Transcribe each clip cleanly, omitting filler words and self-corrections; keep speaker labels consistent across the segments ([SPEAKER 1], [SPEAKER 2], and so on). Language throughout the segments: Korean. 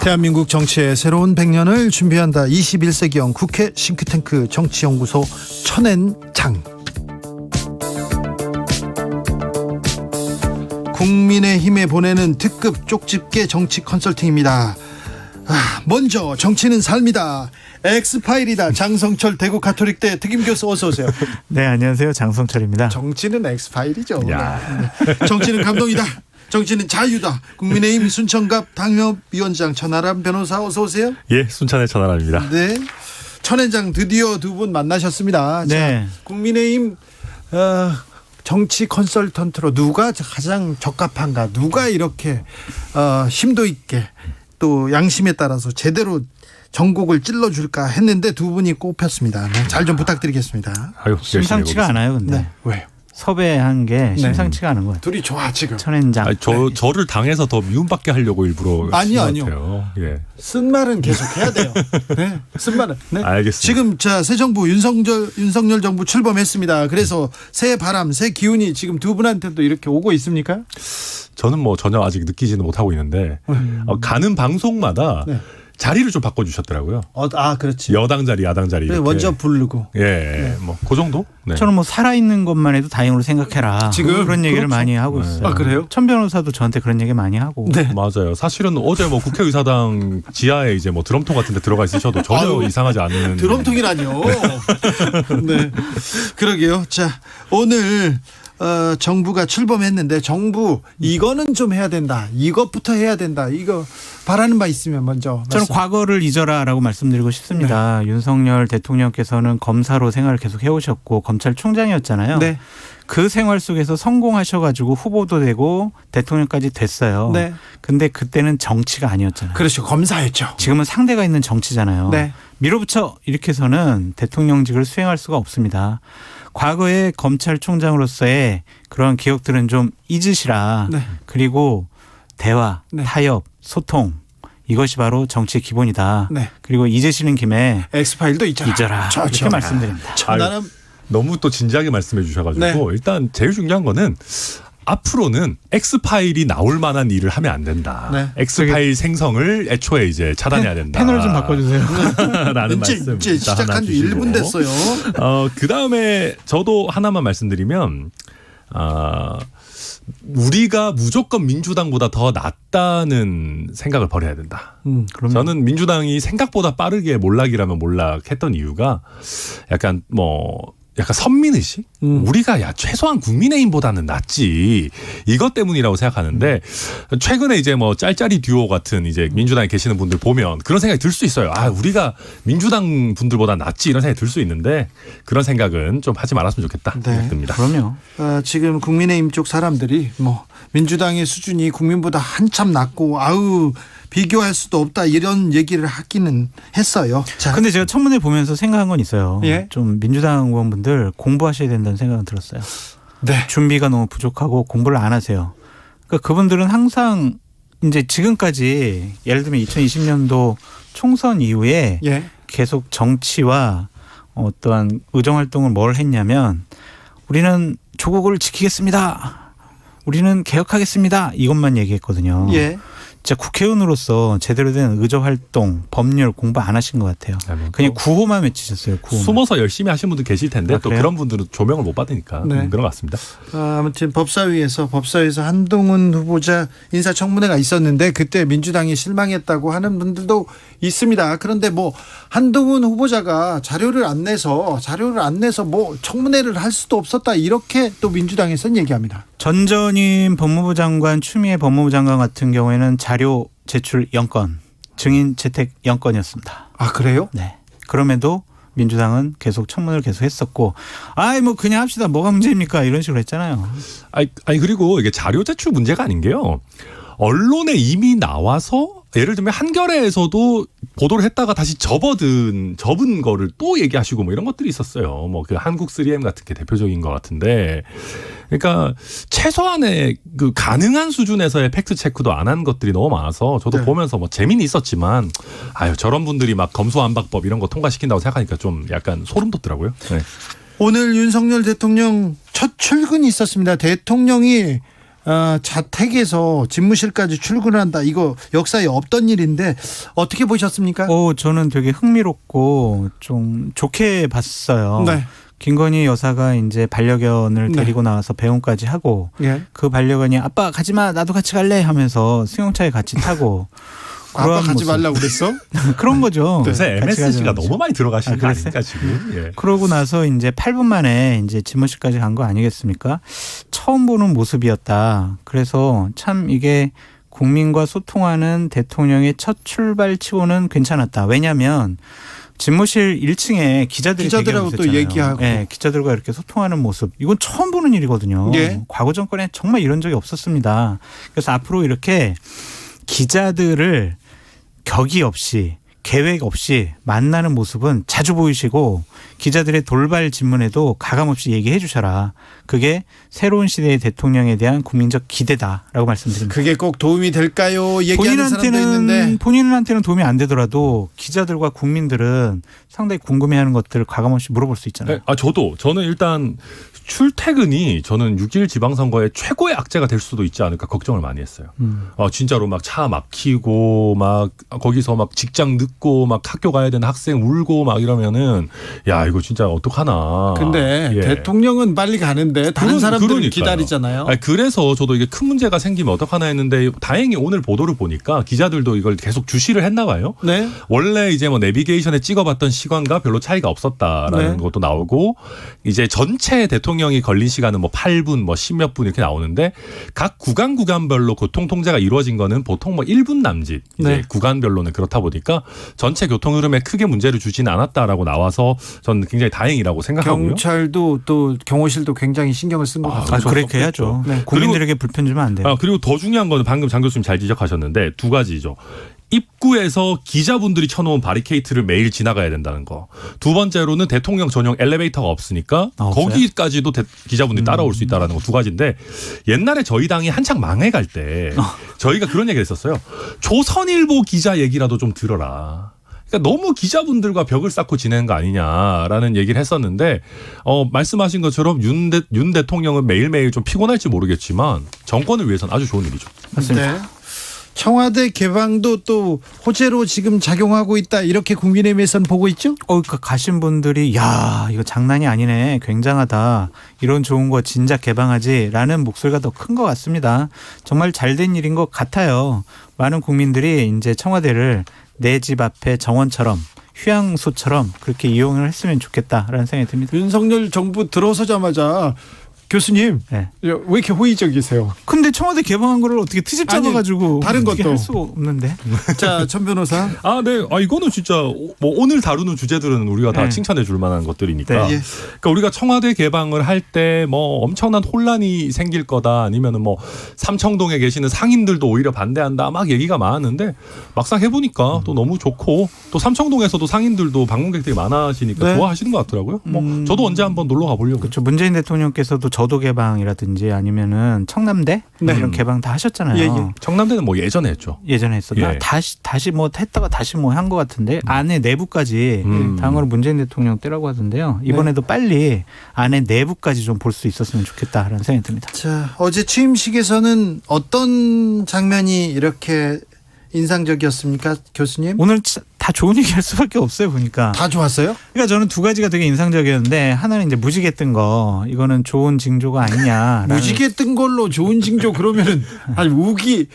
[SPEAKER 1] 대한민국 정치의 새로운 100년을 준비한다. 21세기형 국회 싱크탱크 정치연구소 천엔장. 국민의힘에 보내는 특급 쪽집게 정치 컨설팅입니다. 먼저 정치는 삶이다. 엑스파일이다. 장성철 대구 가톨릭대 특임교수 어서 오세요.
[SPEAKER 2] 네, 안녕하세요. 장성철입니다.
[SPEAKER 1] 정치는 엑스파일이죠. 네. 정치는 감동이다. 정치는 자유다. 국민의힘 순천갑 당협위원장 천하람 변호사 어서 오세요.
[SPEAKER 3] 예, 순천의 천하람입니다.
[SPEAKER 1] 네, 천회장 드디어 두 분 만나셨습니다.
[SPEAKER 2] 네.
[SPEAKER 1] 자, 국민의힘 정치 컨설턴트로 누가 가장 적합한가, 누가 이렇게 심도 있게 또 양심에 따라서 제대로 전곡을 찔러줄까 했는데 두 분이 꼽혔습니다. 네, 잘 좀 부탁드리겠습니다.
[SPEAKER 3] 아유,
[SPEAKER 2] 심상치가 않아요, 근데.
[SPEAKER 1] 네. 왜요?
[SPEAKER 2] 섭외한 게 심상치가 않은 거예요.
[SPEAKER 1] 둘이 좋아 지금.
[SPEAKER 2] 천엔장.
[SPEAKER 3] 아니, 저를 당해서 더 미움받게 하려고 일부러
[SPEAKER 1] 아니요.
[SPEAKER 3] 예.
[SPEAKER 1] 쓴 말은 계속 해야 돼요. 네, 쓴 말은. 네.
[SPEAKER 3] 알겠습니다.
[SPEAKER 1] 지금 새 정부 윤석열 정부 출범했습니다. 그래서 새 바람, 새 기운이 지금 두 분한테도 이렇게 오고 있습니까?
[SPEAKER 3] 저는 뭐 전혀 아직 느끼지는 못하고 있는데 가는 방송마다
[SPEAKER 1] 네.
[SPEAKER 3] 자리를 좀 바꿔주셨더라고요.
[SPEAKER 1] 그렇지.
[SPEAKER 3] 여당 자리, 야당 자리. 이렇게.
[SPEAKER 1] 먼저 부르고.
[SPEAKER 3] 예, 뭐 그 정도. 네.
[SPEAKER 2] 저는 뭐 살아있는 것만 해도 다행으로 생각해라.
[SPEAKER 1] 지금
[SPEAKER 2] 그런 얘기를
[SPEAKER 1] 그렇죠.
[SPEAKER 2] 많이 하고 있어요.
[SPEAKER 1] 그래요?
[SPEAKER 2] 천 변호사도 저한테 그런 얘기 많이 하고.
[SPEAKER 1] 네.
[SPEAKER 3] 맞아요. 사실은 어제 뭐 국회의사당 지하에 이제 뭐 드럼통 같은 데 들어가 있으셔도 전혀 이상하지 않은.
[SPEAKER 1] 드럼통이라뇨. 네. 그러게요. 자, 오늘 정부가 출범했는데 정부 이거는 좀 해야 된다. 이것부터 해야 된다. 이거 바라는 바 있으면 먼저.
[SPEAKER 2] 저는 과거를 잊어라라고 말씀드리고 싶습니다. 네. 윤석열 대통령께서는 검사로 생활을 계속 해오셨고 검찰총장이었잖아요.
[SPEAKER 1] 네.
[SPEAKER 2] 그 생활 속에서 성공하셔가지고 후보도 되고 대통령까지 됐어요.
[SPEAKER 1] 네.
[SPEAKER 2] 근데 그때는 정치가 아니었잖아요.
[SPEAKER 1] 그렇죠. 검사였죠.
[SPEAKER 2] 지금은 상대가 있는 정치잖아요.
[SPEAKER 1] 네.
[SPEAKER 2] 밀어붙여 이렇게 해서는 대통령직을 수행할 수가 없습니다. 과거의 검찰총장으로서의 그런 기억들은 좀 잊으시라.
[SPEAKER 1] 네.
[SPEAKER 2] 그리고 대화,
[SPEAKER 1] 네.
[SPEAKER 2] 타협, 소통 이것이 바로 정치의 기본이다.
[SPEAKER 1] 네.
[SPEAKER 2] 그리고 잊으시는 김에
[SPEAKER 1] 엑스파일도 있잖아.
[SPEAKER 2] 잊어라. 이렇게 말씀드립니다.
[SPEAKER 1] 천하람.
[SPEAKER 3] 너무 또 진지하게 말씀해 주셔가지고
[SPEAKER 1] 네.
[SPEAKER 3] 일단 제일 중요한 거는 앞으로는 엑스파일이 나올 만한 일을 하면 안 된다.
[SPEAKER 1] 네.
[SPEAKER 3] 엑스파일 생성을 애초에 이제 차단해야 된다.
[SPEAKER 2] 패널 좀 바꿔주세요.
[SPEAKER 3] 라는 말씀.
[SPEAKER 1] 이제 시작한 지 1분 됐어요.
[SPEAKER 3] 그다음에 저도 하나만 말씀드리면 우리가 무조건 민주당보다 더 낫다는 생각을 버려야 된다. 저는 민주당이 생각보다 빠르게 몰락이라면 몰락했던 이유가 약간 선민의식? 우리가 최소한 국민의힘보다는 낫지. 이것 때문이라고 생각하는데 최근에 이제 뭐 짤짤이 듀오 같은 이제 민주당에 계시는 분들 보면 그런 생각이 들 수 있어요. 우리가 민주당 분들보다 낫지 이런 생각이 들 수 있는데 그런 생각은 좀 하지 말았으면 좋겠다.
[SPEAKER 1] 네.
[SPEAKER 3] 생각됩니다.
[SPEAKER 2] 그럼요.
[SPEAKER 1] 지금 국민의힘 쪽 사람들이 민주당의 수준이 국민보다 한참 낮고 비교할 수도 없다 이런 얘기를 하기는 했어요. 자,
[SPEAKER 2] 근데 제가 청문회 보면서 생각한 건 있어요.
[SPEAKER 1] 예?
[SPEAKER 2] 좀 민주당 의원분들 공부하셔야 된다는 생각은 들었어요.
[SPEAKER 1] 네.
[SPEAKER 2] 준비가 너무 부족하고 공부를 안 하세요. 그러니까 그분들은 항상 이제 지금까지 예를 들면 2020년도 총선 이후에
[SPEAKER 1] 예.
[SPEAKER 2] 계속 정치와 어떠한 의정활동을 뭘 했냐면 우리는 조국을 지키겠습니다. 우리는 개혁하겠습니다. 이것만 얘기했거든요.
[SPEAKER 1] 예.
[SPEAKER 2] 진짜 국회의원으로서 제대로 된 의정활동, 법률 공부 안 하신 것 같아요. 그냥 구호만 외치셨어요. 구호만.
[SPEAKER 3] 숨어서 열심히 하신 분들 계실 텐데 또
[SPEAKER 2] 그래요?
[SPEAKER 3] 그런 분들은 조명을 못 받으니까
[SPEAKER 1] 네.
[SPEAKER 3] 그런 것 같습니다.
[SPEAKER 1] 아무튼 법사위에서 한동훈 후보자 인사청문회가 있었는데 그때 민주당이 실망했다고 하는 분들도 있습니다. 그런데 한동훈 후보자가 자료를 안 내서 청문회를 할 수도 없었다 이렇게 또 민주당에서는 얘기합니다.
[SPEAKER 2] 전 전임 법무부 장관, 추미애 법무부 장관 같은 경우에는 자료 제출 0건, 증인 채택 0건이었습니다.
[SPEAKER 1] 그래요?
[SPEAKER 2] 네. 그럼에도 민주당은 계속 청문회를 계속 했었고, 그냥 합시다. 뭐가 문제입니까? 이런 식으로 했잖아요.
[SPEAKER 3] 아니 그리고 이게 자료 제출 문제가 아닌 게요. 언론에 이미 나와서 예를 들면 한겨레에서도 보도를 했다가 다시 접은 거를 또 얘기하시고 이런 것들이 있었어요. 그 한국 3M 같은 게 대표적인 것 같은데, 그러니까 최소한의 그 가능한 수준에서의 팩트 체크도 안 한 것들이 너무 많아서 저도
[SPEAKER 1] 네.
[SPEAKER 3] 보면서 재미는 있었지만 저런 분들이 막 검수완박법 이런 거 통과시킨다고 생각하니까 좀 약간 소름 돋더라고요. 네.
[SPEAKER 1] 오늘 윤석열 대통령 첫 출근이 있었습니다. 대통령이 자택에서 집무실까지 출근한다. 이거 역사에 없던 일인데 어떻게 보셨습니까?
[SPEAKER 2] 저는 되게 흥미롭고 좀 좋게 봤어요.
[SPEAKER 1] 네.
[SPEAKER 2] 김건희 여사가 이제 반려견을
[SPEAKER 1] 네.
[SPEAKER 2] 데리고 나와서 배웅까지 하고
[SPEAKER 1] 예.
[SPEAKER 2] 그 반려견이 아빠 가지마 나도 같이 갈래 하면서 승용차에 같이 타고
[SPEAKER 1] 아빠
[SPEAKER 2] 그런
[SPEAKER 1] 가지
[SPEAKER 2] 모습.
[SPEAKER 1] 말라고 그랬어?
[SPEAKER 2] 그런 거죠.
[SPEAKER 3] 요새
[SPEAKER 2] 같이
[SPEAKER 3] MSG가
[SPEAKER 2] 가자는
[SPEAKER 3] 너무 많이 들어가시는 거
[SPEAKER 2] 그랬어요?
[SPEAKER 3] 아닙니까 지금? 예.
[SPEAKER 2] 그러고 나서 이제 8분 만에 이제 집무실까지 간 거 아니겠습니까? 처음 보는 모습이었다. 그래서 참 이게 국민과 소통하는 대통령의 첫 출발치고는 괜찮았다. 왜냐하면 집무실 1층에 기자들하고
[SPEAKER 1] 또 얘기하고.
[SPEAKER 2] 네, 기자들과 이렇게 소통하는 모습. 이건 처음 보는 일이거든요.
[SPEAKER 1] 예.
[SPEAKER 2] 과거 정권에 정말 이런 적이 없었습니다. 그래서 앞으로 이렇게 기자들을 격의 없이 계획 없이 만나는 모습은 자주 보이시고 기자들의 돌발 질문에도 가감없이 얘기해 주셔라. 그게 새로운 시대의 대통령에 대한 국민적 기대다라고 말씀드립니다.
[SPEAKER 1] 그게 꼭 도움이 될까요? 얘기하는 사람도 있는데.
[SPEAKER 2] 본인한테는 도움이 안 되더라도 기자들과 국민들은 상당히 궁금해하는 것들을 가감없이 물어볼 수 있잖아요.
[SPEAKER 3] 네, 저는 일단 출퇴근이 저는 6.1 지방선거의 최고의 악재가 될 수도 있지 않을까 걱정을 많이 했어요. 진짜로 막 차 막히고 막 거기서 막 직장 늦고 막 학교 가야 되는 학생 울고 막 이러면은 야 이거 진짜 어떡하나.
[SPEAKER 1] 근데
[SPEAKER 3] 예.
[SPEAKER 1] 대통령은 빨리 가는데 다른 사람들은
[SPEAKER 3] 그러니까요.
[SPEAKER 1] 기다리잖아요.
[SPEAKER 3] 아니, 그래서 저도 이게 큰 문제가 생기면 어떡하나 했는데 다행히 오늘 보도를 보니까 기자들도 이걸 계속 주시를 했나 봐요.
[SPEAKER 1] 네.
[SPEAKER 3] 원래 이제 뭐 내비게이션에 찍어봤던 시간과 별로 차이가 없었다라는
[SPEAKER 1] 네.
[SPEAKER 3] 것도 나오고 이제 전체 대통령이 걸린 시간은 뭐 8분 뭐 10몇 분 이렇게 나오는데 각 구간별로 교통 통제가 이루어진 거는 보통 뭐 1분 남짓 이제
[SPEAKER 1] 네.
[SPEAKER 3] 구간별로는 그렇다 보니까 전체 교통 흐름에 크게 문제를 주지는 않았다라고 나와서 저는 굉장히 다행이라고 생각하고요.
[SPEAKER 1] 경찰도 또 경호실도 굉장히 신경을 쓴 것 같아요.
[SPEAKER 2] 그렇게 해야죠.
[SPEAKER 1] 네.
[SPEAKER 2] 국민들에게 불편 주면 안 돼요.
[SPEAKER 3] 그리고 더 중요한 거는 방금 장 교수님 잘 지적하셨는데 두 가지죠. 입구에서 기자분들이 쳐놓은 바리케이트를 매일 지나가야 된다는 거. 두 번째로는 대통령 전용 엘리베이터가 없으니까
[SPEAKER 2] 없어요?
[SPEAKER 3] 거기까지도 기자분들이 따라올 수 있다는 거 두 가지인데 옛날에 저희 당이 한창 망해갈 때 저희가 그런 얘기를 했었어요. 조선일보 기자 얘기라도 좀 들어라. 그러니까 너무 기자분들과 벽을 쌓고 지내는 거 아니냐라는 얘기를 했었는데 말씀하신 것처럼 윤 대통령은 매일매일 좀 피곤할지 모르겠지만 정권을 위해서는 아주 좋은 일이죠.
[SPEAKER 2] 맞습니다.
[SPEAKER 1] 네. 청와대 개방도 또 호재로 지금 작용하고 있다. 이렇게 국민의힘에서는 보고 있죠?
[SPEAKER 2] 그러니까 가신 분들이 야 이거 장난이 아니네 굉장하다 이런 좋은 거 진작 개방하지라는 목소리가 더 큰 것 같습니다. 정말 잘된 일인 것 같아요. 많은 국민들이 이제 청와대를 내 집 앞에 정원처럼 휴양소처럼 그렇게 이용을 했으면 좋겠다라는 생각이 듭니다.
[SPEAKER 1] 윤석열 정부 들어서자마자 교수님
[SPEAKER 2] 네.
[SPEAKER 1] 왜 이렇게 호의적이세요?
[SPEAKER 2] 근데 청와대 개방한 거를 어떻게 트집
[SPEAKER 1] 아니,
[SPEAKER 2] 잡아가지고
[SPEAKER 1] 다른
[SPEAKER 2] 어떻게
[SPEAKER 1] 것도.
[SPEAKER 2] 할 수가 없는데.
[SPEAKER 1] 자, 천 변호사.
[SPEAKER 3] 네. 이거는 진짜 뭐 오늘 다루는 주제들은 우리가 다
[SPEAKER 2] 네.
[SPEAKER 3] 칭찬해 줄 만한 것들이니까.
[SPEAKER 2] 네.
[SPEAKER 1] 예.
[SPEAKER 3] 그러니까 우리가 청와대 개방을 할 때 뭐 엄청난 혼란이 생길 거다 아니면은 뭐 삼청동에 계시는 상인들도 오히려 반대한다 막 얘기가 많았는데 막상 해보니까 또 너무 좋고 또 삼청동에서도 상인들도 방문객들이 많아지니까
[SPEAKER 1] 네.
[SPEAKER 3] 좋아하시는 것 같더라고요. 뭐 저도 언제 한번 놀러 가보려고.
[SPEAKER 2] 그렇죠. 문재인 대통령께서도 저도 개방이라든지 아니면은 청남대
[SPEAKER 1] 네.
[SPEAKER 2] 이런 개방 다 하셨잖아요.
[SPEAKER 1] 예, 예.
[SPEAKER 3] 청남대는 뭐 예전에 했죠.
[SPEAKER 2] 예전에 했었나?
[SPEAKER 3] 예.
[SPEAKER 2] 다시 뭐 했다가 다시 뭐 한 것 같은데 안에 내부까지 당으로 문재인 대통령 때라고 하던데요. 이번에도 빨리 안에 내부까지 좀 볼 수 있었으면 좋겠다라는 생각이 듭니다.
[SPEAKER 1] 자, 어제 취임식에서는 어떤 장면이 이렇게 인상적이었습니까, 교수님?
[SPEAKER 2] 오늘 다 좋은 얘기 할 수밖에 없어요 보니까.
[SPEAKER 1] 다 좋았어요?
[SPEAKER 2] 그러니까 저는 두 가지가 되게 인상적이었는데 하나는 이제 무지개 뜬 거 이거는 좋은 징조가 아니냐.
[SPEAKER 1] 무지개 뜬 걸로 좋은 징조 그러면은 아니 우기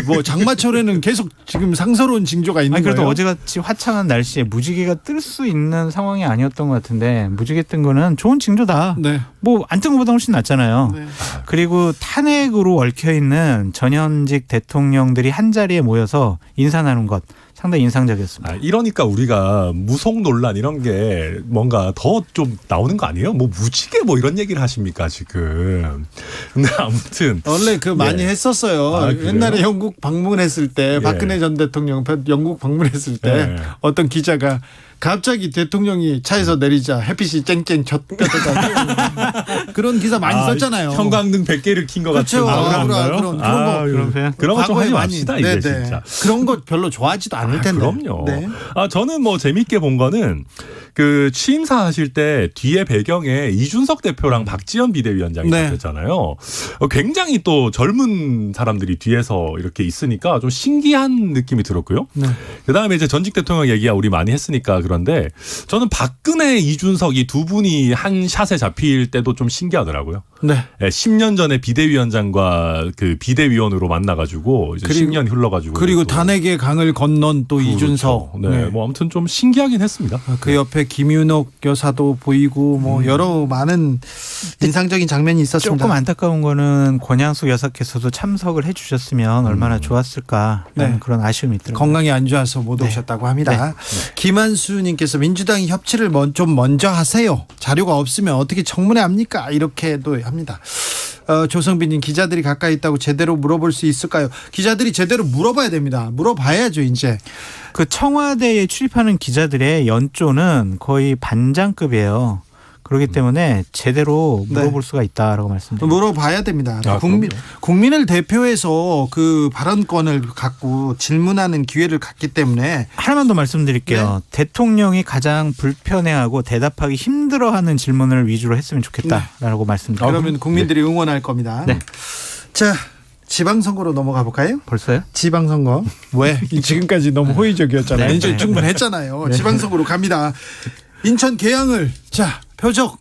[SPEAKER 1] 뭐 장마철에는 계속 지금 상서로운 징조가 있는
[SPEAKER 2] 아니 그래도
[SPEAKER 1] 거예요.
[SPEAKER 2] 어제같이 화창한 날씨에 무지개가 뜰 수 있는 상황이 아니었던 것 같은데 무지개 뜬 거는 좋은 징조다.
[SPEAKER 1] 네.
[SPEAKER 2] 뭐 안 뜬 것보다 훨씬 낫잖아요.
[SPEAKER 1] 네.
[SPEAKER 2] 그리고 탄핵으로 얽혀 있는 전현직 대통령들이 한 자리에 모여서 인사 나눈 것 상당히 인상적이었습니다.
[SPEAKER 3] 이러니까 우리가 무속 논란 이런 게 뭔가 더 좀 나오는 거 아니에요? 뭐 무지개 뭐 이런 얘기를 하십니까 지금? 근데 아무튼
[SPEAKER 1] 원래 많이 했었어요.
[SPEAKER 3] 그래요?
[SPEAKER 1] 옛날에 영국 방문했을 때
[SPEAKER 3] 예.
[SPEAKER 1] 박근혜 전 대통령 영국 방문했을 때 어떤 기자가 갑자기 대통령이 차에서 내리자 햇빛이 쨍쨍 젖가지고 그런 기사 많이 썼잖아요.
[SPEAKER 3] 형광등 100개를 킨 것
[SPEAKER 1] 그렇죠.
[SPEAKER 3] 같은
[SPEAKER 1] 그런 거.
[SPEAKER 3] 그런 거 좀
[SPEAKER 1] 과거에
[SPEAKER 3] 하지
[SPEAKER 1] 많이.
[SPEAKER 3] 맙시다 이제
[SPEAKER 1] 네네.
[SPEAKER 3] 진짜.
[SPEAKER 1] 그런 거 별로 좋아하지도 않을 텐데.
[SPEAKER 3] 그럼요.
[SPEAKER 1] 네.
[SPEAKER 3] 저는 뭐 재밌게 본 거는 그 취임사 하실 때 뒤에 배경에 이준석 대표랑 박지원 비대위원장이
[SPEAKER 1] 네.
[SPEAKER 3] 있었잖아요. 굉장히 또 젊은 사람들이 뒤에서 이렇게 있으니까 좀 신기한 느낌이 들었고요.
[SPEAKER 1] 네.
[SPEAKER 3] 그다음에 이제 전직 대통령 얘기야 우리 많이 했으니까 그런데 저는 박근혜, 이준석 이 두 분이 한 샷에 잡힐 때도 좀 신기하더라고요.
[SPEAKER 1] 네.
[SPEAKER 3] 10년 전에 비대위원장과 그 비대위원으로 만나가지고 이제
[SPEAKER 1] 그리고-
[SPEAKER 3] 10년 흘러가지고
[SPEAKER 1] 그리고
[SPEAKER 3] 또
[SPEAKER 1] 탄핵의 강을 건넌 또
[SPEAKER 3] 그렇죠.
[SPEAKER 1] 이준석.
[SPEAKER 3] 네. 뭐 아무튼 좀 신기하긴 했습니다.
[SPEAKER 1] 그 옆에 김윤옥 여사도 보이고 뭐 여러 많은 인상적인 장면이 있었습니다.
[SPEAKER 2] 조금 안타까운 거는 권양숙 여사께서도 참석을 해주셨으면 얼마나 좋았을까
[SPEAKER 1] 네.
[SPEAKER 2] 그런 아쉬움이 있더라고요.
[SPEAKER 1] 건강이 안 좋아서 못
[SPEAKER 2] 네.
[SPEAKER 1] 오셨다고 합니다. 김한수님께서 민주당이 협치를 좀 먼저 하세요. 자료가 없으면 어떻게 청문회 합니까? 이렇게도 합니다. 조성빈님 기자들이 가까이 있다고 제대로 물어볼 수 있을까요? 기자들이 제대로 물어봐야 됩니다. 물어봐야죠 이제.
[SPEAKER 2] 그 청와대에 출입하는 기자들의 연조는 거의 반장급이에요. 그렇기 때문에 제대로
[SPEAKER 1] 네.
[SPEAKER 2] 물어볼 수가 있다라고 말씀드립니다.
[SPEAKER 1] 물어봐야 됩니다.
[SPEAKER 3] 아,
[SPEAKER 1] 국민을 대표해서 그 발언권을 갖고 질문하는 기회를 갖기 때문에
[SPEAKER 2] 하나만 더 말씀드릴게요. 대통령이 가장 불편해하고 대답하기 힘들어하는 질문을 위주로 했으면 좋겠다라고 말씀드립니다.
[SPEAKER 1] 그러면 국민들이 응원할 겁니다.
[SPEAKER 2] 네.
[SPEAKER 1] 자, 지방선거로 넘어가 볼까요?
[SPEAKER 2] 벌써요?
[SPEAKER 1] 지방선거. 왜? 지금까지 너무 호의적이었잖아요.
[SPEAKER 2] 네.
[SPEAKER 1] 이제 충분했잖아요. 지방선거로 갑니다. 인천 계양을 자 표적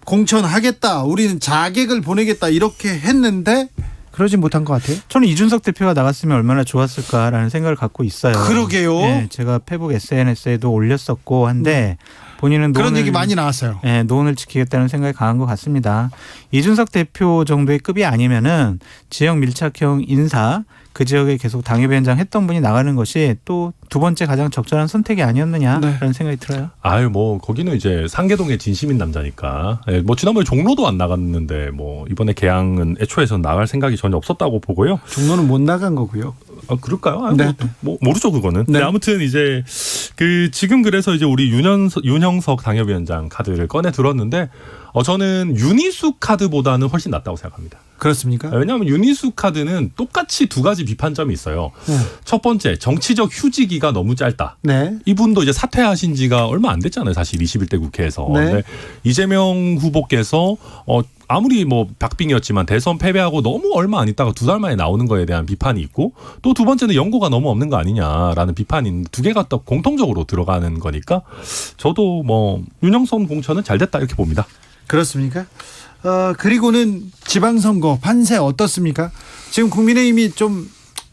[SPEAKER 1] 공천하겠다. 우리는 자객을 보내겠다. 이렇게 했는데 그러지 못한 것 같아요.
[SPEAKER 2] 저는 이준석 대표가 나갔으면 얼마나 좋았을까라는 생각을 갖고 있어요.
[SPEAKER 1] 그러게요.
[SPEAKER 2] 네, 제가 페북 SNS에도 올렸었고 한데 본인은
[SPEAKER 1] 그런 얘기 많이 나왔어요.
[SPEAKER 2] 네, 노원을 지키겠다는 생각이 강한 것 같습니다. 이준석 대표 정도의 급이 아니면은 지역 밀착형 인사 그 지역에 계속 당협위원장 했던 분이 나가는 것이 또 두 번째 가장 적절한 선택이 아니었느냐라는
[SPEAKER 1] 네.
[SPEAKER 2] 생각이 들어요.
[SPEAKER 3] 아유 뭐 거기는 이제 상계동의 진심인 남자니까. 예, 뭐 지난번에 종로도 안 나갔는데 뭐 이번에 계양은 애초에선 나갈 생각이 전혀 없었다고 보고요.
[SPEAKER 1] 종로는 못 나간 거고요.
[SPEAKER 3] 아, 그럴까요? 아니,
[SPEAKER 1] 네.
[SPEAKER 3] 뭐 모르죠 그거는.
[SPEAKER 1] 네.
[SPEAKER 3] 네, 아무튼 이제 그 지금 그래서 이제 우리 윤형석 당협위원장 카드를 꺼내 들었는데 저는 윤희숙 카드보다는 훨씬 낫다고 생각합니다.
[SPEAKER 1] 그렇습니까?
[SPEAKER 3] 왜냐하면 윤희숙 카드는 똑같이 두 가지 비판점이 있어요.
[SPEAKER 1] 네.
[SPEAKER 3] 첫 번째 정치적 휴지기가 너무 짧다.
[SPEAKER 1] 네.
[SPEAKER 3] 이분도 이제 사퇴하신 지가 얼마 안 됐잖아요. 사실 21대 국회에서.
[SPEAKER 1] 네.
[SPEAKER 3] 근데 이재명 후보께서 아무리 뭐 박빙이었지만 대선 패배하고 너무 얼마 안 있다가 2달 만에 나오는 거에 대한 비판이 있고 또 두 번째는 연고가 너무 없는 거 아니냐라는 비판이 있는데 두 개가 또 공통적으로 들어가는 거니까 저도 뭐 윤영선 공천은 잘 됐다 이렇게 봅니다.
[SPEAKER 1] 그렇습니까? 그리고는 지방선거 판세 어떻습니까? 지금 국민의힘이 좀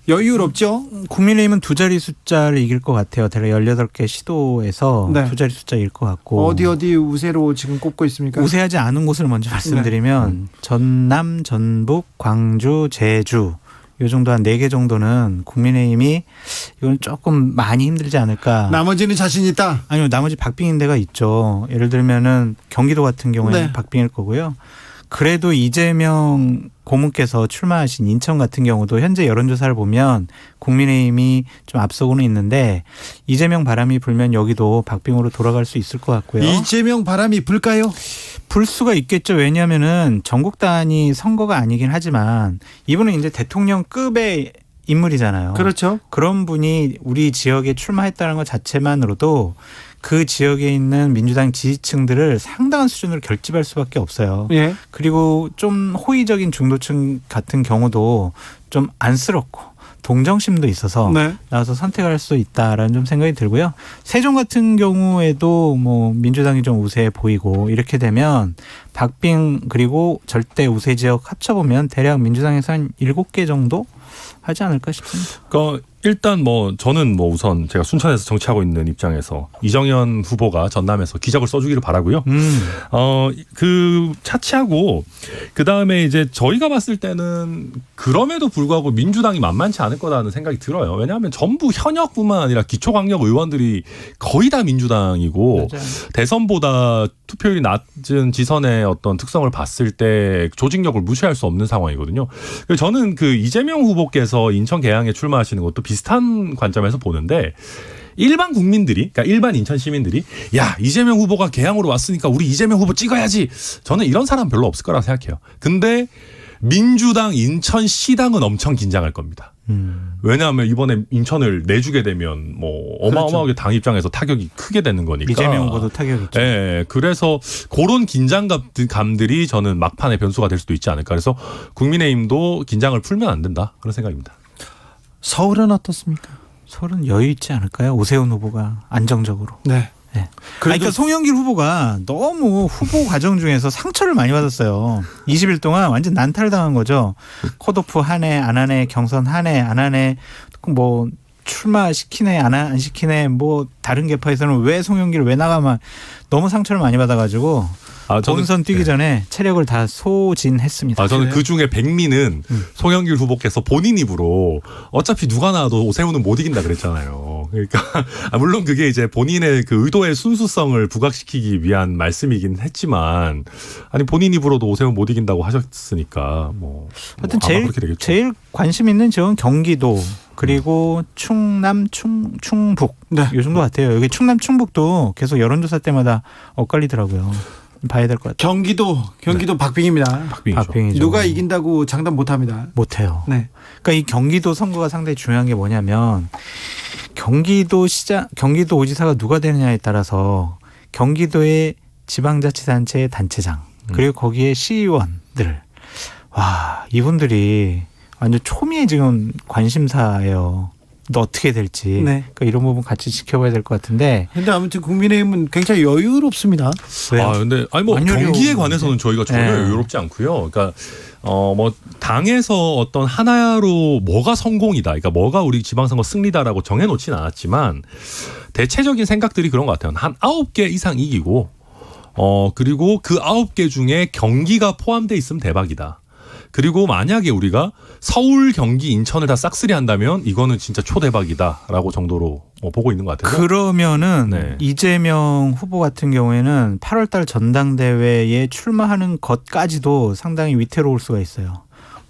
[SPEAKER 1] 여유롭죠?
[SPEAKER 2] 국민의힘은 두 자리 숫자를 이길 것 같아요. 대략 18개 시도에서
[SPEAKER 1] 네.
[SPEAKER 2] 두 자리 숫자일 것 같고.
[SPEAKER 1] 어디 우세로 지금 꼽고 있습니까?
[SPEAKER 2] 우세하지 않은 곳을 먼저 말씀드리면 전남, 전북, 광주, 제주 요 정도 한 4개 정도는 국민의힘이 이건 조금 많이 힘들지 않을까.
[SPEAKER 1] 나머지는 자신 있다.
[SPEAKER 2] 아니요, 나머지 박빙인 데가 있죠. 예를 들면은 경기도 같은 경우에는
[SPEAKER 1] 네.
[SPEAKER 2] 박빙일 거고요. 그래도 이재명 고문께서 출마하신 인천 같은 경우도 현재 여론조사를 보면 국민의힘이 좀 앞서고는 있는데 이재명 바람이 불면 여기도 박빙으로 돌아갈 수 있을 것 같고요.
[SPEAKER 1] 이재명 바람이 불까요?
[SPEAKER 2] 불 수가 있겠죠. 왜냐하면은 전국 단위 선거가 아니긴 하지만 이분은 이제 대통령급의 인물이잖아요.
[SPEAKER 1] 그렇죠.
[SPEAKER 2] 그런 분이 우리 지역에 출마했다는 것 자체만으로도 그 지역에 있는 민주당 지지층들을 상당한 수준으로 결집할 수밖에 없어요.
[SPEAKER 1] 예.
[SPEAKER 2] 그리고 좀 호의적인 중도층 같은 경우도 좀 안쓰럽고 동정심도 있어서
[SPEAKER 1] 네.
[SPEAKER 2] 나와서 선택할 수 있다라는 좀 생각이 들고요. 세종 같은 경우에도 뭐 민주당이 좀 우세해 보이고 이렇게 되면 박빙 그리고 절대 우세 지역 합쳐보면 대략 민주당에서 한 7개 정도 하지 않을까 싶습니다.
[SPEAKER 3] 그러니까 일단 뭐 저는 뭐 우선 제가 순천에서 정치하고 있는 입장에서 이정현 후보가 전남에서 기적을 써주기를 바라고요. 그 차치하고 그 다음에 이제 저희가 봤을 때는 그럼에도 불구하고 민주당이 만만치 않을 거라는 생각이 들어요. 왜냐하면 전부 현역뿐만 아니라 기초광역 의원들이 거의 다 민주당이고
[SPEAKER 2] 맞아요.
[SPEAKER 3] 대선보다 투표율이 낮은 지선의 어떤 특성을 봤을 때 조직력을 무시할 수 없는 상황이거든요. 그래서 저는 그 이재명 후보께서 인천 계양에 출마하시는 것도 비슷한 관점에서 보는데 일반 국민들이, 그러니까 일반 인천 시민들이 야, 이재명 후보가 개항으로 왔으니까 우리 이재명 후보 찍어야지. 저는 이런 사람 별로 없을 거라고 생각해요. 근데 민주당 인천시당은 엄청 긴장할 겁니다. 왜냐하면 이번에 인천을 내주게 되면 뭐 어마어마하게 당 입장에서 타격이 크게 되는 거니까.
[SPEAKER 2] 이재명 후보도 타격이 있죠.
[SPEAKER 3] 예, 그래서 그런 긴장감들이 저는 막판의 변수가 될 수도 있지 않을까. 그래서 국민의힘도 긴장을 풀면 안 된다. 그런 생각입니다.
[SPEAKER 1] 서울은 어떻습니까?
[SPEAKER 2] 서울은 여유 있지 않을까요? 오세훈 후보가 안정적으로.
[SPEAKER 1] 네.
[SPEAKER 2] 네. 그러니까 송영길 후보가 너무 후보 과정 중에서 상처를 많이 받았어요. 20일 동안 완전 난탈당한 거죠. 컷오프 하네 안 하네, 경선 하네 안 하네, 뭐 출마시키네 안 시키네, 뭐 다른 계파에서는 왜 송영길을 왜 나가만, 너무 상처를 많이 받아가지고 본선 뛰기 전에 체력을 다 소진했습니다.
[SPEAKER 3] 저는 그 중에 백미는 송영길 후보께서 본인 입으로 어차피 누가 나와도 오세훈은 못 이긴다 그랬잖아요. 그러니까 물론 그게 이제 본인의 그 의도의 순수성을 부각시키기 위한 말씀이긴 했지만, 아니 본인 입으로도 오세훈 못 이긴다고 하셨으니까 뭐
[SPEAKER 2] 하여튼
[SPEAKER 3] 아마 그렇게 되겠죠.
[SPEAKER 2] 제일 관심 있는 지역은 경기도, 그리고 충남, 충북
[SPEAKER 1] 네.
[SPEAKER 2] 이 정도 같아요. 여기 충남, 충북도 계속 여론조사 때마다 엇갈리더라고요. 봐야 될 것 같아요.
[SPEAKER 1] 경기도 박빙입니다.
[SPEAKER 2] 박빙이죠.
[SPEAKER 1] 누가 이긴다고 장담 못합니다.
[SPEAKER 2] 못해요.
[SPEAKER 1] 네.
[SPEAKER 2] 그러니까 이 경기도 선거가 상당히 중요한 게 뭐냐면, 경기도 오지사가 누가 되느냐에 따라서 경기도의 지방자치단체의 단체장, 그리고 거기에 시의원들, 와, 이분들이 완전 초미의 지금 관심사예요. 또 어떻게 될지.
[SPEAKER 1] 네.
[SPEAKER 2] 그러니까 이런 부분 같이 지켜봐야 될 것 같은데.
[SPEAKER 1] 근데 아무튼 국민의힘은 굉장히 여유롭습니다.
[SPEAKER 2] 왜요?
[SPEAKER 3] 근데 뭐 경기에 관해서는 저희가 전혀
[SPEAKER 2] 네.
[SPEAKER 3] 여유롭지 않고요. 그러니까 뭐 당에서 어떤 하나로 뭐가 성공이다, 그러니까 뭐가 우리 지방선거 승리다라고 정해놓지는 않았지만 대체적인 생각들이 그런 것 같아요. 한 9개 이상 이기고, 그리고 그 9개 중에 경기가 포함돼 있으면 대박이다. 그리고 만약에 우리가 서울, 경기, 인천을 다 싹쓸이 한다면 이거는 진짜 초대박이다라고 정도로 보고 있는 것 같아요.
[SPEAKER 2] 그러면은
[SPEAKER 3] 네.
[SPEAKER 2] 이재명 후보 같은 경우에는 8월달 전당대회에 출마하는 것까지도 상당히 위태로울 수가 있어요.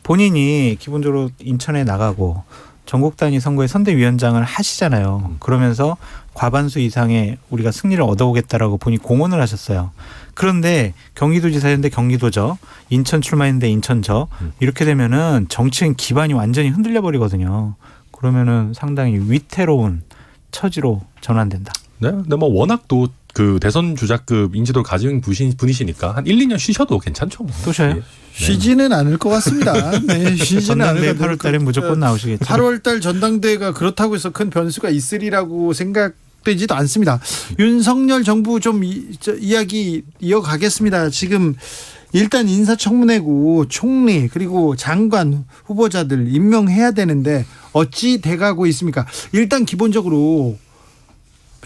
[SPEAKER 2] 본인이 기본적으로 인천에 나가고 전국 단위 선거의 선대위원장을 하시잖아요. 그러면서 과반수 이상의 우리가 승리를 얻어오겠다라고 본인이 공언을 하셨어요. 그런데 경기도지사였는데 경기도죠, 인천 출마했는데 인천죠. 이렇게 되면은 정치인 기반이 완전히 흔들려 버리거든요. 그러면은 상당히 위태로운 처지로 전환된다.
[SPEAKER 3] 네, 근데 뭐 워낙 또 그 대선 주자급 인지도를 가진 분이시니까 한 1, 2년 쉬셔도 괜찮죠. 뭐.
[SPEAKER 2] 또 쉬어요?
[SPEAKER 3] 네.
[SPEAKER 1] 쉬지는 않을 것 같습니다. 네, 쉬지는 않을 것 같아요.
[SPEAKER 2] 8월달에 무조건 나오시겠죠.
[SPEAKER 1] 8월달 전당대회가 그렇다고 해서 큰 변수가 있으리라고 생각되지도 않습니다. 윤석열 정부 좀 이야기 이어가겠습니다. 지금 일단 인사청문회고 총리 그리고 장관 후보자들 임명해야 되는데 어찌 돼가고 있습니까? 일단 기본적으로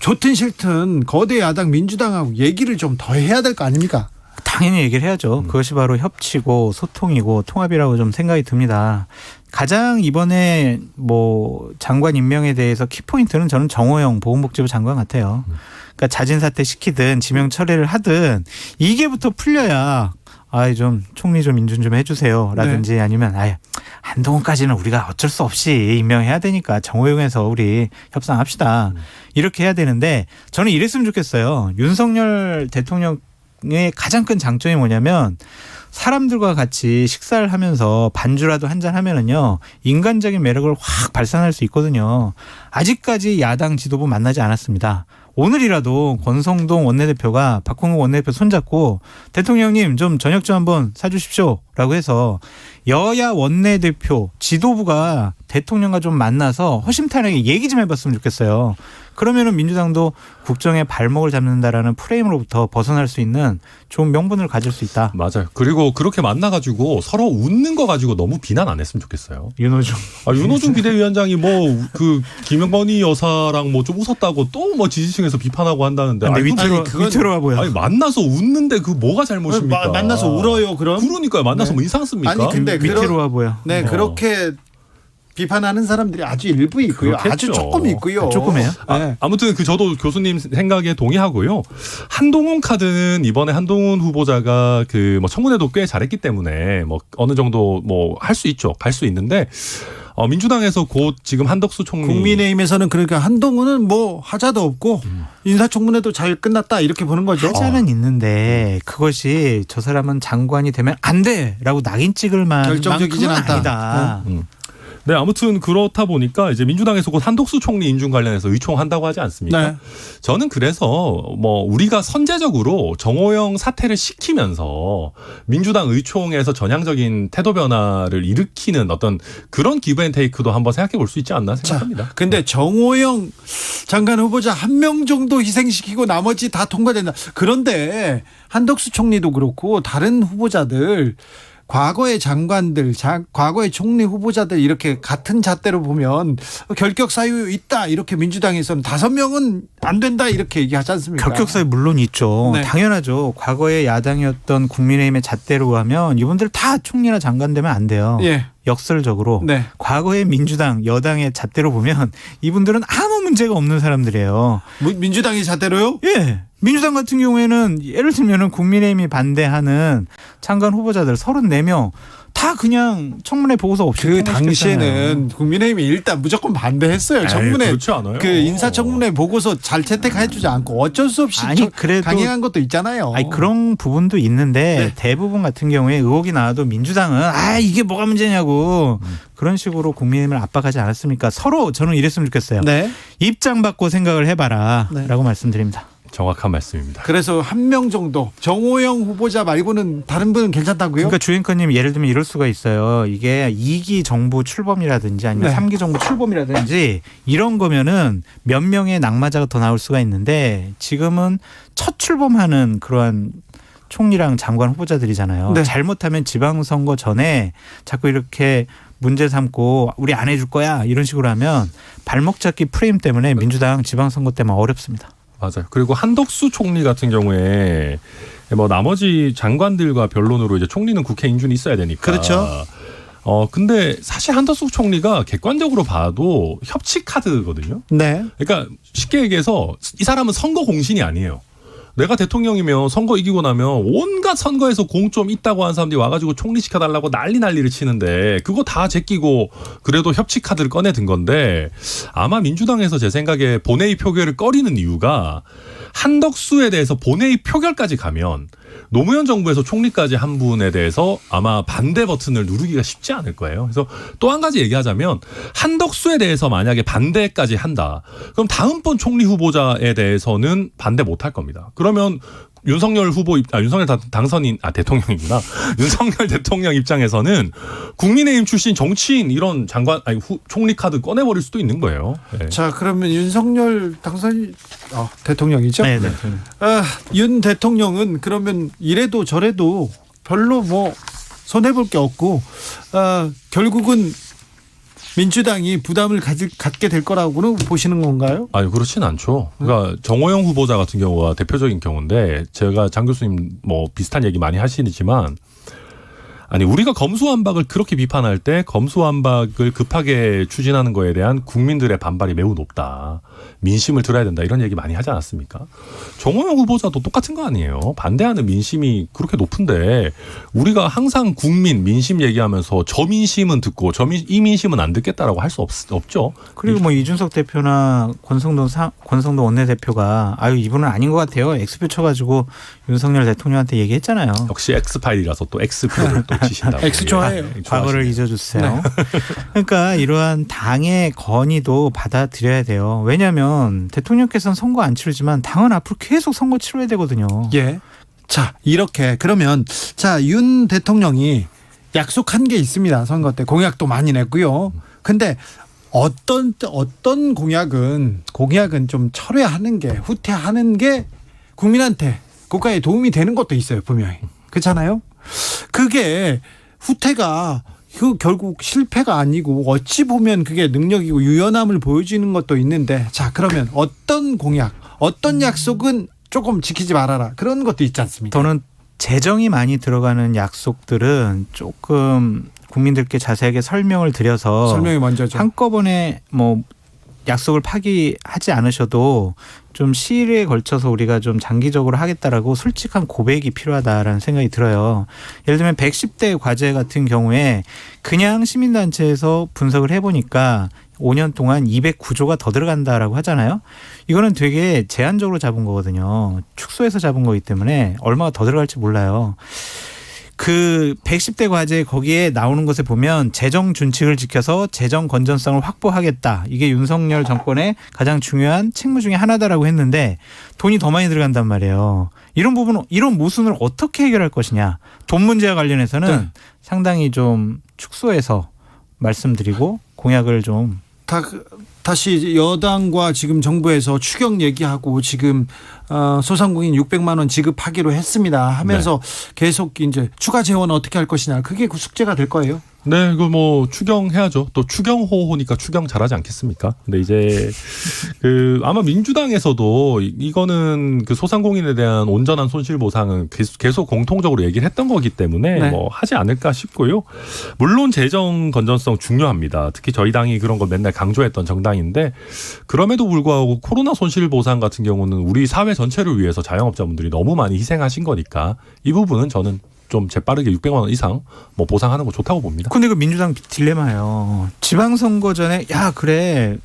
[SPEAKER 1] 좋든 싫든 거대 야당 민주당하고 얘기를 좀 더 해야 될 거 아닙니까?
[SPEAKER 2] 당연히 얘기를 해야죠. 그것이 바로 협치고 소통이고 통합이라고 좀 생각이 듭니다. 가장 이번에 뭐 장관 임명에 대해서 키포인트는 저는 정호영 보건복지부 장관 같아요. 그러니까 자진 사퇴 시키든 지명 처리를 하든 이게부터 풀려야 좀 총리 좀 인준 좀 해주세요 라든지, 아니면 한동훈까지는 우리가 어쩔 수 없이 임명해야 되니까 정호영에서 우리 협상합시다, 이렇게 해야 되는데, 저는 이랬으면 좋겠어요. 윤석열 대통령의 가장 큰 장점이 뭐냐면 사람들과 같이 식사를 하면서 반주라도 한잔 하면은요, 인간적인 매력을 확 발산할 수 있거든요. 아직까지 야당 지도부 만나지 않았습니다. 오늘이라도 권성동 원내대표가 박홍근 원내대표 손잡고 대통령님 좀 저녁 좀 한번 사주십시오 라고 해서 여야 원내대표 지도부가 대통령과 좀 만나서 허심탄회하게 얘기 좀 해봤으면 좋겠어요. 그러면은 민주당도 국정에 발목을 잡는다라는 프레임으로부터 벗어날 수 있는 좋은 명분을 가질 수 있다.
[SPEAKER 3] 맞아요. 그리고 그렇게 만나가지고 서로 웃는 거 가지고 너무 비난 안 했으면 좋겠어요.
[SPEAKER 2] 윤호중.
[SPEAKER 3] 윤호중 비대위원장이 뭐 그 김영건희 여사랑 뭐 좀 웃었다고 또 뭐 지지층에서 비판하고 한다는데.
[SPEAKER 2] 근데
[SPEAKER 1] 그건-
[SPEAKER 2] 위태로워 보여.
[SPEAKER 3] 아니 만나서 웃는데 그 뭐가 잘못입니까?
[SPEAKER 1] 만나서 울어요 그럼?
[SPEAKER 3] 그러니까요. 만나서
[SPEAKER 1] 네.
[SPEAKER 3] 뭐 이상 씁니까?
[SPEAKER 1] 아니, 근데
[SPEAKER 2] 위태로워 보여.
[SPEAKER 1] 네, 그렇게 비판하는 사람들이 아주 일부 있고요.
[SPEAKER 3] 그렇겠죠.
[SPEAKER 1] 아주 조금 있고요.
[SPEAKER 2] 조금이에요?
[SPEAKER 1] 네.
[SPEAKER 3] 아무튼 저도 교수님 생각에 동의하고요. 한동훈 카드는 이번에 한동훈 후보자가 그 뭐 청문회도 꽤 잘했기 때문에 뭐 어느 정도 뭐 할 수 있죠. 갈 수 있는데 민주당에서 곧 지금 한덕수 총리
[SPEAKER 1] 국민의힘에서는 그러니까 한동훈은 뭐 하자도 없고 인사청문회도 잘 끝났다 이렇게 보는 거죠.
[SPEAKER 2] 하자는 있는데 그것이 저 사람은 장관이 되면 안 돼라고 낙인 찍을
[SPEAKER 1] 결정적이진
[SPEAKER 2] 만큼은
[SPEAKER 1] 않다.
[SPEAKER 2] 아니다.
[SPEAKER 3] 네, 아무튼 그렇다 보니까 이제 민주당에서 곧 한덕수 총리 인준 관련해서 의총한다고 하지 않습니까?
[SPEAKER 1] 네.
[SPEAKER 3] 저는 그래서 뭐 우리가 선제적으로 정호영 사퇴를 시키면서 민주당 의총에서 전향적인 태도 변화를 일으키는 어떤 그런 기브앤테이크도 한번 생각해 볼 수 있지 않나 생각합니다.
[SPEAKER 1] 근데 정호영 장관 후보자 한 명 정도 희생시키고 나머지 다 통과된다. 그런데 한덕수 총리도 그렇고 다른 후보자들 과거의 장관들, 과거의 총리 후보자들 이렇게 같은 잣대로 보면 결격 사유 있다 이렇게 민주당에서는 5명은 안 된다 이렇게 얘기하지 않습니까?
[SPEAKER 2] 결격 사유 물론 있죠.
[SPEAKER 1] 네.
[SPEAKER 2] 당연하죠. 과거의 야당이었던 국민의힘의 잣대로 하면 이분들 다 총리나 장관 되면 안 돼요.
[SPEAKER 1] 예.
[SPEAKER 2] 역설적으로
[SPEAKER 1] 네.
[SPEAKER 2] 과거의 민주당 여당의 잣대로 보면 이분들은 아무 문제가 없는 사람들이에요.
[SPEAKER 1] 민주당이 잣대로요?
[SPEAKER 2] 예. 민주당 같은 경우에는 예를 들면은 국민의힘이 반대하는 장관 후보자들 34명 다 그냥 청문회 보고서 없이
[SPEAKER 1] 그
[SPEAKER 2] 통과시켰잖아요.
[SPEAKER 1] 당시에는 국민의힘이 일단 무조건 반대했어요. 청문회
[SPEAKER 3] 그렇지 않아요.
[SPEAKER 1] 그 인사청문회 보고서 잘 채택해주지 않고 어쩔 수 없이
[SPEAKER 2] 그래도
[SPEAKER 1] 강행한 것도 있잖아요.
[SPEAKER 2] 그런 부분도 있는데
[SPEAKER 1] 네.
[SPEAKER 2] 대부분 같은 경우에 의혹이 나와도 민주당은 이게 뭐가 문제냐고 그런 식으로 국민의힘을 압박하지 않았습니까? 서로 저는 이랬으면 좋겠어요.
[SPEAKER 1] 네.
[SPEAKER 2] 입장 바꿔 생각을 해봐라
[SPEAKER 1] 네.
[SPEAKER 2] 라고 말씀드립니다.
[SPEAKER 3] 정확한 말씀입니다.
[SPEAKER 1] 그래서 한 명 정도 정호영 후보자 말고는 다른 분은 괜찮다고요?
[SPEAKER 2] 그러니까 주앵커님 예를 들면 이럴 수가 있어요. 이게 2기 정부 출범이라든지 아니면
[SPEAKER 1] 네.
[SPEAKER 2] 3기 정부 출범이라든지 이런 거면은 몇 명의 낙마자가 더 나올 수가 있는데 지금은 첫 출범하는 그러한 총리랑 장관 후보자들이잖아요.
[SPEAKER 1] 네.
[SPEAKER 2] 잘못하면 지방선거 전에 자꾸 이렇게 문제 삼고 우리 안 해줄 거야 이런 식으로 하면 발목 잡기 프레임 때문에 민주당 지방선거 때만 어렵습니다.
[SPEAKER 3] 맞아요. 그리고 한덕수 총리 같은 경우에 뭐 나머지 장관들과 변론으로 이제 총리는 국회 인준이 있어야 되니까.
[SPEAKER 1] 그렇죠.
[SPEAKER 3] 근데 사실 한덕수 총리가 객관적으로 봐도 협치 카드거든요.
[SPEAKER 1] 네.
[SPEAKER 3] 그러니까 쉽게 얘기해서 이 사람은 선거 공신이 아니에요. 내가 대통령이면 선거 이기고 나면 온갖 선거에서 공점 있다고 하는 사람들이 와가지고 총리 시켜달라고 난리를 치는데 그거 다 제끼고 그래도 협치 카드를 꺼내든 건데 아마 민주당에서 제 생각에 본회의 표결을 꺼리는 이유가 한덕수에 대해서 본회의 표결까지 가면 노무현 정부에서 총리까지 한 분에 대해서 아마 반대 버튼을 누르기가 쉽지 않을 거예요. 그래서 또 한 가지 얘기하자면 한덕수에 대해서 만약에 반대까지 한다. 그럼 다음번 총리 후보자에 대해서는 반대 못할 겁니다. 그러면 윤석열 후보 윤석열 당선인 대통령이구나. 윤석열 대통령 입장에서는 국민의힘 출신 정치인 이런 장관 총리 카드 꺼내버릴 수도 있는 거예요. 네.
[SPEAKER 1] 자, 그러면 윤석열 대통령이죠?
[SPEAKER 2] 네.
[SPEAKER 1] 윤 대통령은 그러면 이래도 저래도 별로 뭐 손해볼 게 없고 결국은 민주당이 부담을 갖게 될 거라고는 보시는 건가요?
[SPEAKER 3] 아니 그렇진 않죠. 그러니까 정호영 후보자 같은 경우가 대표적인 경우인데 제가 장 교수님 뭐 비슷한 얘기 많이 하시지만 아니 우리가 검수완박을 그렇게 비판할 때 검수완박을 급하게 추진하는 거에 대한 국민들의 반발이 매우 높다. 민심을 들어야 된다 이런 얘기 많이 하지 않았습니까? 정호영 후보자도 똑같은 거 아니에요. 반대하는 민심이 그렇게 높은데 우리가 항상 국민 민심 얘기하면서 저 민심은 듣고 이 민심은 안 듣겠다라고 할 수 없죠.
[SPEAKER 2] 그리고 뭐 이준석 대표나 권성동 원내대표가 이분은 아닌 것 같아요. X표 쳐가지고 윤석열 대통령한테 얘기했잖아요.
[SPEAKER 3] 역시 X파일이라서 또 X표를 또 치신다고.
[SPEAKER 1] X 좋아해요.
[SPEAKER 2] 과거를 잊어주세요. 그러니까 이러한 당의 건의도 받아들여야 돼요. 왜냐하면 대통령께서는 선거 안 치르지만 당은 앞으로 계속 선거 치러야 되거든요.
[SPEAKER 1] 예. 자, 이렇게 그러면 윤 대통령이 약속한 게 있습니다. 선거 때 공약도 많이 냈고요. 근데 어떤 공약은 좀 철회하는 게 후퇴하는 게 국민한테 국가에 도움이 되는 것도 있어요. 분명히. 그렇잖아요. 그게 후퇴가 결국 실패가 아니고 어찌 보면 그게 능력이고 유연함을 보여주는 것도 있는데 자 그러면 어떤 공약 어떤 약속은 조금 지키지 말아라 그런 것도 있지 않습니까?
[SPEAKER 2] 저는 재정이 많이 들어가는 약속들은 조금 국민들께 자세하게 설명을 드려서
[SPEAKER 1] 설명이 먼저죠.
[SPEAKER 2] 한꺼번에 뭐 약속을 파기하지 않으셔도 좀 시일에 걸쳐서 우리가 좀 장기적으로 하겠다라고 솔직한 고백이 필요하다라는 생각이 들어요. 예를 들면 110대 과제 같은 경우에 그냥 시민단체에서 분석을 해보니까 5년 동안 209조가 더 들어간다라고 하잖아요. 이거는 되게 제한적으로 잡은 거거든요. 축소해서 잡은 거기 때문에 얼마가 더 들어갈지 몰라요. 그 110대 과제 거기에 나오는 것에 보면 재정 준칙을 지켜서 재정 건전성을 확보하겠다. 이게 윤석열 정권의 가장 중요한 책무 중에 하나다라고 했는데 돈이 더 많이 들어간단 말이에요. 이런 부분, 이런 모순을 어떻게 해결할 것이냐. 돈 문제와 관련해서는 상당히 좀 축소해서 말씀드리고 공약을 좀
[SPEAKER 1] 다시 여당과 지금 정부에서 추경 얘기하고 지금 소상공인 600만 원 지급하기로 했습니다 하면서 계속 이제 추가 재원 어떻게 할 것이냐 그게 그 숙제가 될 거예요.
[SPEAKER 3] 네, 그 뭐 추경해야죠. 또 추경호호니까 추경 잘하지 않겠습니까? 근데 이제 그 아마 민주당에서도 이거는 그 소상공인에 대한 온전한 손실 보상은 계속 공통적으로 얘기를 했던 거기 때문에 뭐 하지 않을까 싶고요. 물론 재정 건전성 중요합니다. 특히 저희 당이 그런 거 맨날 강조했던 정당인데 그럼에도 불구하고 코로나 손실 보상 같은 경우는 우리 사회 전체를 위해서 자영업자분들이 너무 많이 희생하신 거니까 이 부분은 저는 좀 재빠르게 600만 원 이상 뭐 보상하는 거 좋다고 봅니다.
[SPEAKER 2] 근데 그 민주당 딜레마예요. 지방선거 전에 야 그래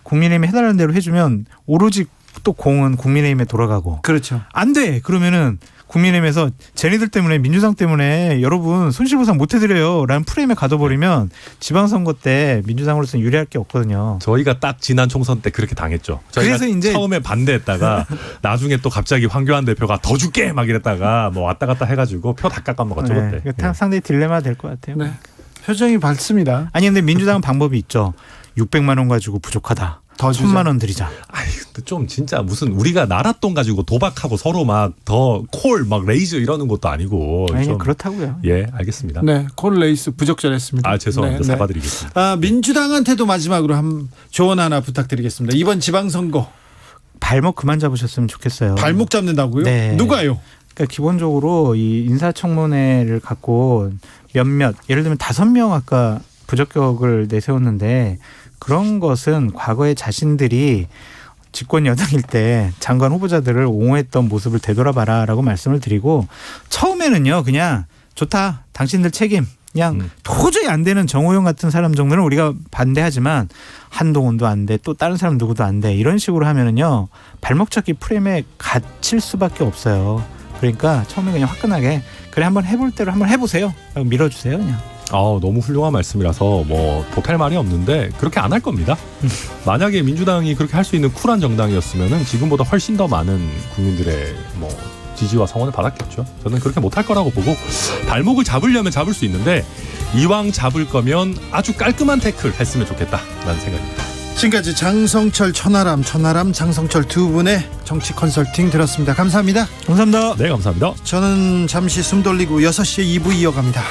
[SPEAKER 2] 국민의힘이 해달라는 대로 해주면 오로지 또 공은 국민의힘에 돌아가고
[SPEAKER 1] 그렇죠.
[SPEAKER 2] 안 돼. 그러면은 국민의힘에서 쟤네들 때문에 민주당 때문에 여러분 손실보상 못 해드려요 라는 프레임에 가둬버리면 지방선거 때 민주당으로서는 유리할 게 없거든요.
[SPEAKER 3] 저희가 딱 지난 총선 때 그렇게 당했죠. 저희가
[SPEAKER 2] 그래서 이제
[SPEAKER 3] 처음에 반대했다가 나중에 또 갑자기 황교안 대표가 더 줄게 막 이랬다가 뭐 왔다 갔다 해가지고 표 다 깎아먹었죠. 그때.
[SPEAKER 2] 그러니까 상당히 딜레마 될 것 같아요.
[SPEAKER 1] 네. 표정이 밝습니다.
[SPEAKER 2] 아니 근데 민주당은 방법이 있죠. 600만 원 가지고 부족하다.
[SPEAKER 1] 더
[SPEAKER 2] 1000만 원 드리자.
[SPEAKER 3] 아이, 근데 좀 진짜 무슨 우리가 나라 돈 가지고 도박하고 서로 막 더 콜 막 레이즈 이러는 것도 아니고.
[SPEAKER 2] 아니
[SPEAKER 3] 좀,
[SPEAKER 2] 그렇다고요.
[SPEAKER 3] 예, 알겠습니다.
[SPEAKER 1] 네, 콜 레이스 부적절했습니다.
[SPEAKER 3] 아, 죄송합니다.
[SPEAKER 1] 네,
[SPEAKER 3] 사과드리겠습니다.
[SPEAKER 1] 민주당한테도 마지막으로 한 조언 하나 부탁드리겠습니다. 이번 지방선거
[SPEAKER 2] 발목 그만 잡으셨으면 좋겠어요.
[SPEAKER 1] 발목 잡는다고요?
[SPEAKER 2] 네.
[SPEAKER 1] 누가요?
[SPEAKER 2] 그러니까 기본적으로 이 인사청문회를 갖고 몇몇 예를 들면 5명 아까 부적격을 내세웠는데 그런 것은 과거에 자신들이 집권 여당일 때 장관 후보자들을 옹호했던 모습을 되돌아봐라라고 말씀을 드리고 처음에는요 그냥 좋다 당신들 책임 그냥 도저히 안 되는 정호영 같은 사람 정도는 우리가 반대하지만 한동훈도 안 돼 또 다른 사람 누구도 안 돼 이런 식으로 하면은요 발목 잡기 프레임에 갇힐 수밖에 없어요. 그러니까 처음에 그냥 화끈하게 그래 한번 해볼 대로 한번 해보세요. 밀어주세요 그냥.
[SPEAKER 3] 너무 훌륭한 말씀이라서 뭐 보탤 말이 없는데 그렇게 안 할 겁니다. 만약에 민주당이 그렇게 할 수 있는 쿨한 정당이었으면은 지금보다 훨씬 더 많은 국민들의 뭐 지지와 성원을 받았겠죠. 저는 그렇게 못할 거라고 보고 발목을 잡으려면 잡을 수 있는데 이왕 잡을 거면 아주 깔끔한 태클 했으면 좋겠다라는 생각입니다.
[SPEAKER 1] 지금까지 장성철 천하람 장성철 두 분의 정치 컨설팅 들었습니다. 감사합니다.
[SPEAKER 2] 감사합니다.
[SPEAKER 3] 네, 감사합니다.
[SPEAKER 1] 저는 잠시 숨 돌리고 6시에 2부 이어갑니다.